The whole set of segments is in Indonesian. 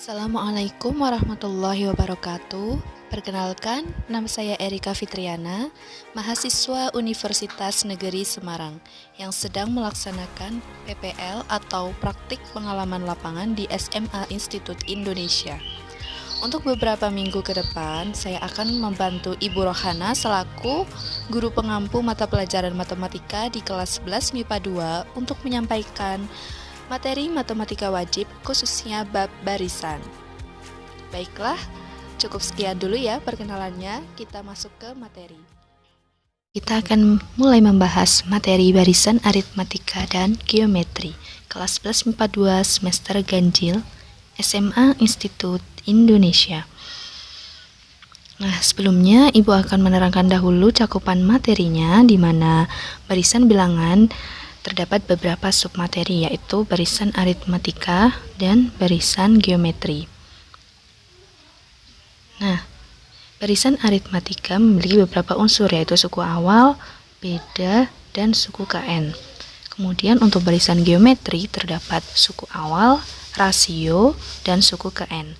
Assalamualaikum warahmatullahi wabarakatuh. Perkenalkan, nama saya Erika Fitriana, mahasiswa Universitas Negeri Semarang yang sedang melaksanakan PPL atau Praktik Pengalaman Lapangan di SMA Institut Indonesia. Untuk beberapa minggu ke depan, saya akan membantu Ibu Rohana selaku guru pengampu mata pelajaran matematika di kelas 11 MIPA 2 untuk menyampaikan materi matematika wajib khususnya bab barisan. Baiklah, cukup sekian dulu ya perkenalannya, kita masuk ke materi. Kita akan mulai membahas materi barisan aritmatika dan geometri, kelas 11 MIPA 2 semester ganjil, SMA Institut Indonesia. Nah, sebelumnya Ibu akan menerangkan dahulu cakupan materinya, di mana barisan bilangan terdapat beberapa submateri, yaitu barisan aritmatika dan barisan geometri. Nah, barisan aritmatika memiliki beberapa unsur, yaitu suku awal, beda, dan suku KN. Kemudian untuk barisan geometri terdapat suku awal, rasio, dan suku KN.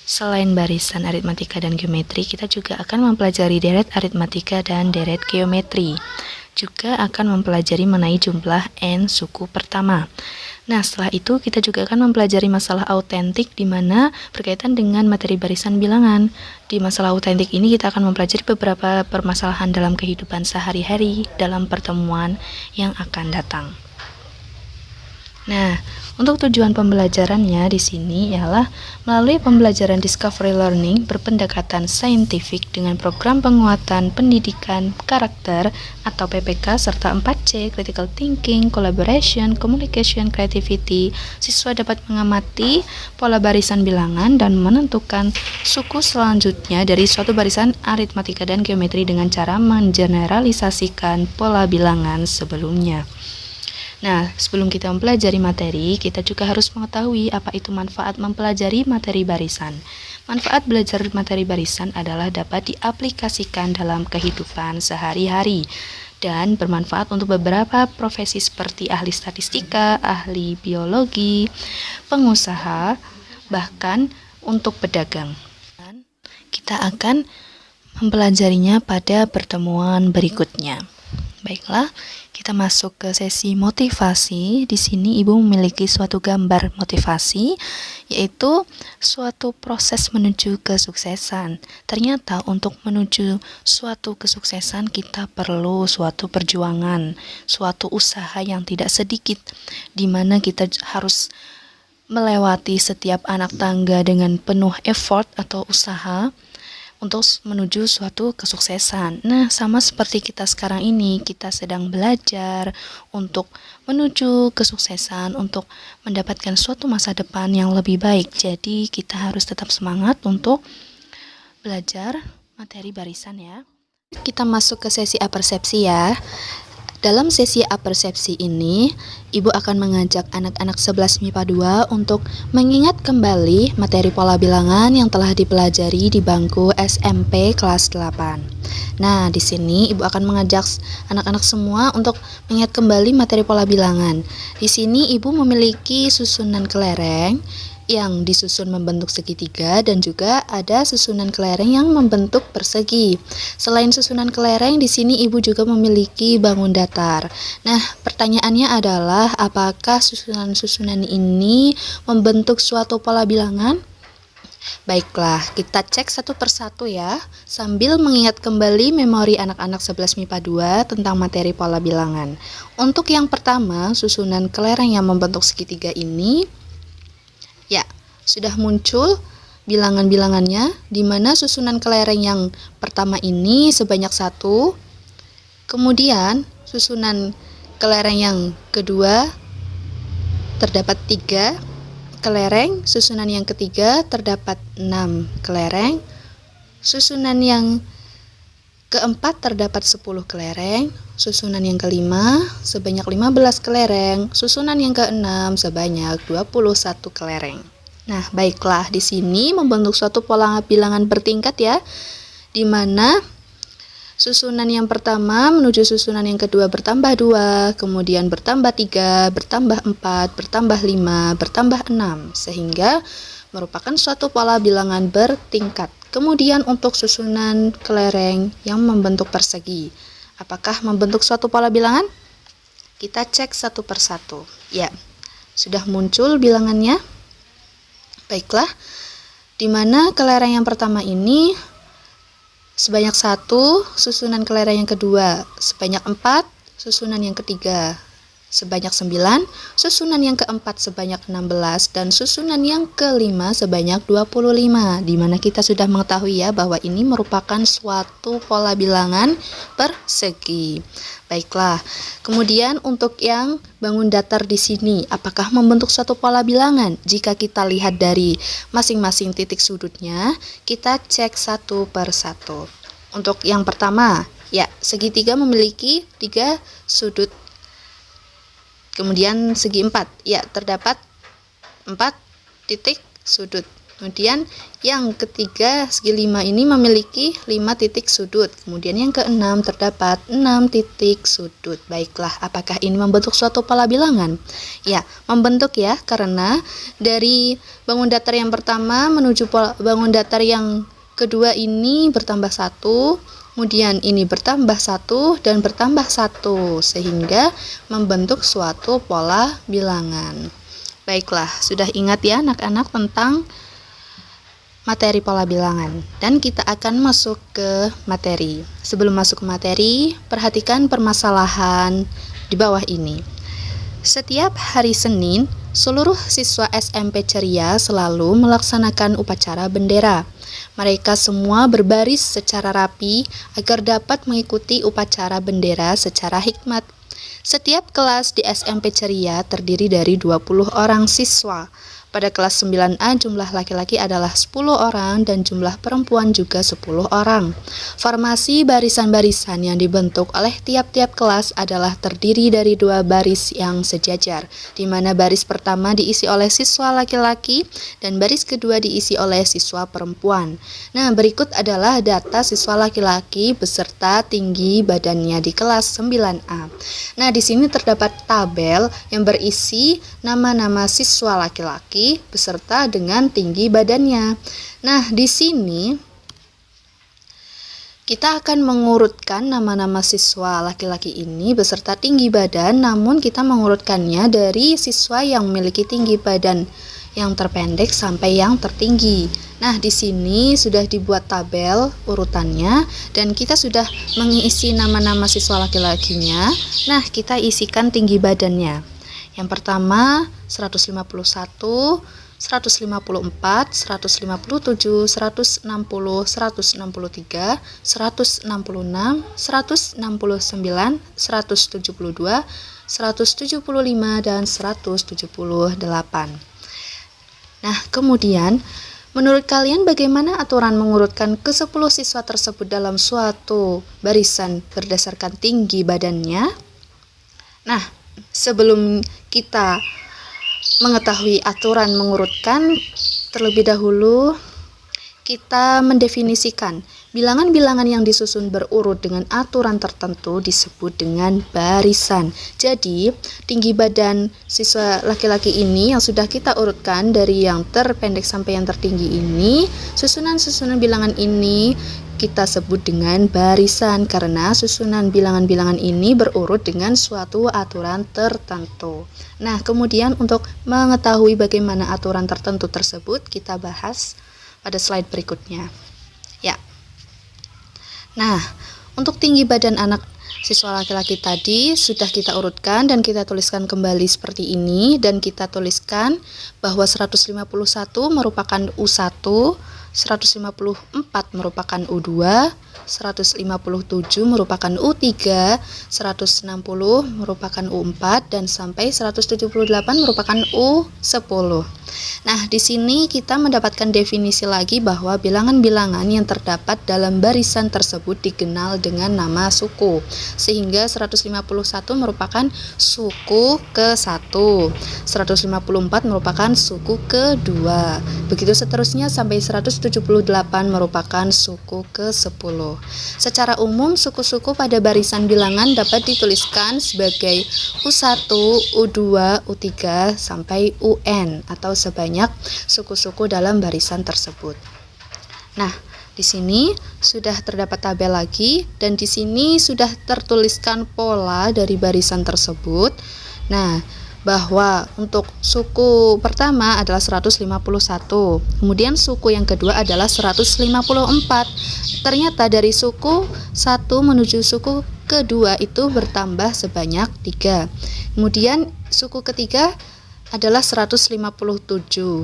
Selain barisan aritmatika dan geometri, kita juga akan mempelajari deret aritmatika dan deret geometri. Juga akan mempelajari mengenai jumlah n suku pertama. Nah, setelah itu kita juga akan mempelajari masalah autentik, di mana berkaitan dengan materi barisan bilangan. Di masalah autentik ini kita akan mempelajari beberapa permasalahan dalam kehidupan sehari-hari dalam pertemuan yang akan datang. Nah, untuk tujuan pembelajarannya di sini ialah melalui pembelajaran discovery learning berpendekatan saintifik dengan program penguatan pendidikan karakter atau PPK serta 4C, critical thinking, collaboration, communication, creativity. Siswa dapat mengamati pola barisan bilangan dan menentukan suku selanjutnya dari suatu barisan aritmatika dan geometri dengan cara mengeneralisasikan pola bilangan sebelumnya. Nah, sebelum kita mempelajari materi, kita juga harus mengetahui apa itu manfaat mempelajari materi barisan. Manfaat belajar materi barisan adalah dapat diaplikasikan dalam kehidupan sehari-hari dan bermanfaat untuk beberapa profesi seperti ahli statistika, ahli biologi, pengusaha, bahkan untuk pedagang. Kita akan mempelajarinya pada pertemuan berikutnya. Baiklah, kita masuk ke sesi motivasi. Di sini Ibu memiliki suatu gambar motivasi, yaitu suatu proses menuju kesuksesan. Ternyata untuk menuju suatu kesuksesan kita perlu suatu perjuangan, suatu usaha yang tidak sedikit, di mana kita harus melewati setiap anak tangga dengan penuh effort atau usaha untuk menuju suatu kesuksesan. Nah, sama seperti kita sekarang ini, kita sedang belajar untuk menuju kesuksesan, untuk mendapatkan suatu masa depan yang lebih baik. Jadi, kita harus tetap semangat untuk belajar materi barisan ya. Kita masuk ke sesi apersepsi ya. Dalam sesi apersepsi ini, Ibu akan mengajak anak-anak 11 MIPA 2 untuk mengingat kembali materi pola bilangan yang telah dipelajari di bangku SMP kelas 8. Nah, di sini Ibu akan mengajak anak-anak semua untuk mengingat kembali materi pola bilangan. Di sini Ibu memiliki susunan kelereng yang disusun membentuk segitiga dan juga ada susunan kelereng yang membentuk persegi. Selain susunan kelereng, di sini Ibu juga memiliki bangun datar. Nah, pertanyaannya adalah apakah susunan-susunan ini membentuk suatu pola bilangan? Baiklah, kita cek satu persatu ya, sambil mengingat kembali memori anak-anak 11 MIPA 2 tentang materi pola bilangan. Untuk yang pertama, susunan kelereng yang membentuk segitiga ini, ya, sudah muncul bilangan-bilangannya, di mana susunan kelereng yang pertama ini sebanyak 1, kemudian susunan kelereng yang kedua terdapat 3 kelereng, susunan yang ketiga terdapat 6 kelereng, susunan yang keempat terdapat 10 kelereng, susunan yang kelima sebanyak 15 kelereng, susunan yang keenam sebanyak 21 kelereng. Nah, baiklah, di sini membentuk suatu pola bilangan bertingkat ya, di mana Susunan yang pertama menuju susunan yang kedua bertambah 2, kemudian bertambah 3, bertambah 4, bertambah 5, bertambah 6, sehingga merupakan suatu pola bilangan bertingkat. Kemudian untuk susunan kelereng yang membentuk persegi, apakah membentuk suatu pola bilangan? Kita cek satu persatu. Ya, sudah muncul bilangannya. Baiklah, di mana kelereng yang pertama ini sebanyak 1, susunan kelereng yang kedua sebanyak 4, susunan yang ketiga sebanyak 9, susunan yang keempat sebanyak 16, dan susunan yang kelima sebanyak 25, di mana kita sudah mengetahui ya bahwa ini merupakan suatu pola bilangan persegi. Baiklah, kemudian untuk yang bangun datar di sini, apakah membentuk suatu pola bilangan? Jika kita lihat dari masing-masing titik sudutnya, kita cek satu per satu. Untuk yang pertama, ya, segitiga memiliki 3 sudut. Kemudian segi 4, ya, terdapat 4 titik sudut. Kemudian yang ketiga, segi 5 ini memiliki 5 titik sudut. Kemudian yang keenam terdapat 6 titik sudut. Baiklah, apakah ini membentuk suatu pola bilangan? Ya, membentuk ya, karena dari bangun datar yang pertama menuju bangun datar yang kedua ini bertambah 1, kemudian ini bertambah 1 dan bertambah 1, sehingga membentuk suatu pola bilangan. Baiklah, sudah ingat ya anak-anak tentang materi pola bilangan, dan kita akan masuk ke materi. Sebelum masuk ke materi, perhatikan permasalahan di bawah ini. Setiap hari Senin, seluruh siswa SMP Ceria selalu melaksanakan upacara bendera. Mereka semua berbaris secara rapi agar dapat mengikuti upacara bendera secara hikmat. Setiap kelas di SMP Ceria terdiri dari 20 orang siswa. Pada kelas 9A jumlah laki-laki adalah 10 orang dan jumlah perempuan juga 10 orang. Formasi barisan-barisan yang dibentuk oleh tiap-tiap kelas adalah terdiri dari 2 baris yang sejajar, di mana baris pertama diisi oleh siswa laki-laki dan baris kedua diisi oleh siswa perempuan. Nah, berikut adalah data siswa laki-laki beserta tinggi badannya di kelas 9A. Nah, di sini terdapat tabel yang berisi nama-nama siswa laki-laki beserta dengan tinggi badannya. Nah, di sini kita akan mengurutkan nama-nama siswa laki-laki ini beserta tinggi badan, namun kita mengurutkannya dari siswa yang memiliki tinggi badan yang terpendek sampai yang tertinggi. Nah, di sini sudah dibuat tabel urutannya dan kita sudah mengisi nama-nama siswa laki-lakinya. Nah, kita isikan tinggi badannya. Yang pertama 151, 154, 157, 160, 163, 166, 169, 172, 175, dan 178. Nah, kemudian menurut kalian bagaimana aturan mengurutkan ke-10 siswa tersebut dalam suatu barisan berdasarkan tinggi badannya? Nah, sebelum kita mengetahui aturan mengurutkan, terlebih dahulu kita mendefinisikan bilangan-bilangan yang disusun berurut dengan aturan tertentu disebut dengan barisan. Jadi, tinggi badan siswa laki-laki ini yang sudah kita urutkan dari yang terpendek sampai yang tertinggi ini, susunan-susunan bilangan ini kita sebut dengan barisan karena susunan bilangan-bilangan ini berurut dengan suatu aturan tertentu. Nah, kemudian untuk mengetahui bagaimana aturan tertentu tersebut, kita bahas pada slide berikutnya. Ya. Nah, untuk tinggi badan anak siswa laki-laki tadi sudah kita urutkan dan kita tuliskan kembali seperti ini, dan kita tuliskan bahwa 151 merupakan U1, 154 merupakan U2, 157 merupakan U3, 160 merupakan U4, dan sampai 178 merupakan U10. Nah, di sini kita mendapatkan definisi lagi bahwa bilangan-bilangan yang terdapat dalam barisan tersebut dikenal dengan nama suku. Sehingga 151 merupakan suku ke-1, 154 merupakan suku ke-2. Begitu seterusnya sampai 178 178 merupakan suku ke-10. Secara umum, suku-suku pada barisan bilangan dapat dituliskan sebagai U1, U2, U3, sampai UN atau sebanyak suku-suku dalam barisan tersebut. Nah, di sini sudah terdapat tabel lagi dan di sini sudah tertuliskan pola dari barisan tersebut. Nah, bahwa untuk suku pertama adalah 151, kemudian suku yang kedua adalah 154. Ternyata dari suku 1 menuju suku kedua itu bertambah sebanyak 3. Kemudian suku ketiga adalah 157,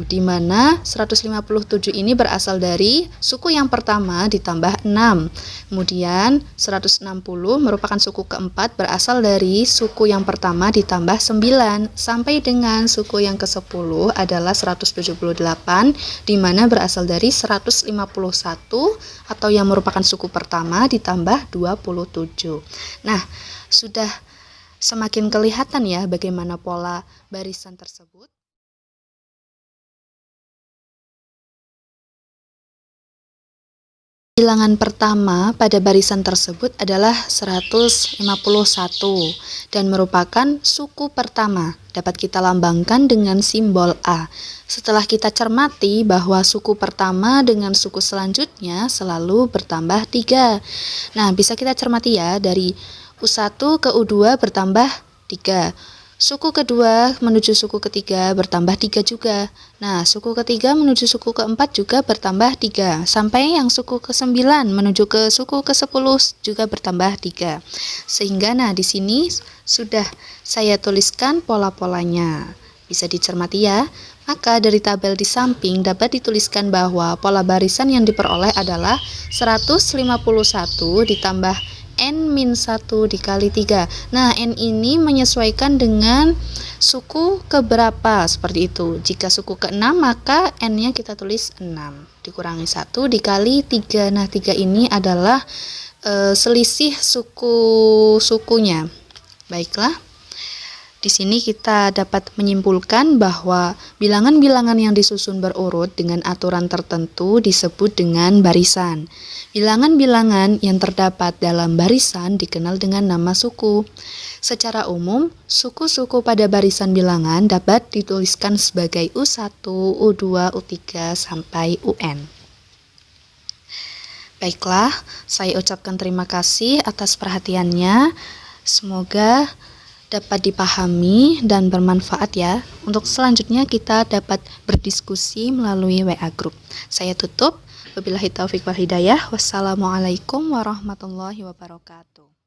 di mana 157 ini berasal dari suku yang pertama ditambah 6. Kemudian 160 merupakan suku keempat berasal dari suku yang pertama ditambah 9, sampai dengan suku yang ke-10 adalah 178, di mana berasal dari 151 atau yang merupakan suku pertama ditambah 27. Nah, sudah semakin kelihatan ya bagaimana pola barisan tersebut. Bilangan pertama pada barisan tersebut adalah 151 dan merupakan suku pertama. Dapat kita lambangkan dengan simbol A. Setelah kita cermati bahwa suku pertama dengan suku selanjutnya selalu bertambah 3. Nah, bisa kita cermati ya, dari U1 ke U2 bertambah 3. Suku kedua menuju suku ketiga bertambah 3 juga. Nah, suku ketiga menuju suku keempat juga bertambah 3. Sampai yang suku ke-9 menuju ke suku ke-10 juga bertambah 3. Sehingga di sini sudah saya tuliskan pola-polanya. Bisa dicermati ya. Maka dari tabel di samping dapat dituliskan bahwa pola barisan yang diperoleh adalah 151 ditambah N-1 dikali 3. Nah, N ini menyesuaikan dengan suku keberapa, seperti itu. Jika suku ke-6 maka N-nya kita tulis 6 dikurangi 1 dikali 3. Nah, 3 ini adalah selisih suku-sukunya. Baiklah. Di sini kita dapat menyimpulkan bahwa bilangan-bilangan yang disusun berurut dengan aturan tertentu disebut dengan barisan. Bilangan-bilangan yang terdapat dalam barisan dikenal dengan nama suku. Secara umum, suku-suku pada barisan bilangan dapat dituliskan sebagai U1, U2, U3, sampai UN. Baiklah, saya ucapkan terima kasih atas perhatiannya. Semoga dapat dipahami dan bermanfaat ya. Untuk selanjutnya kita dapat berdiskusi melalui WA Group. Saya tutup. Wabillahi taufiq wal hidayah. Wassalamualaikum warahmatullahi wabarakatuh.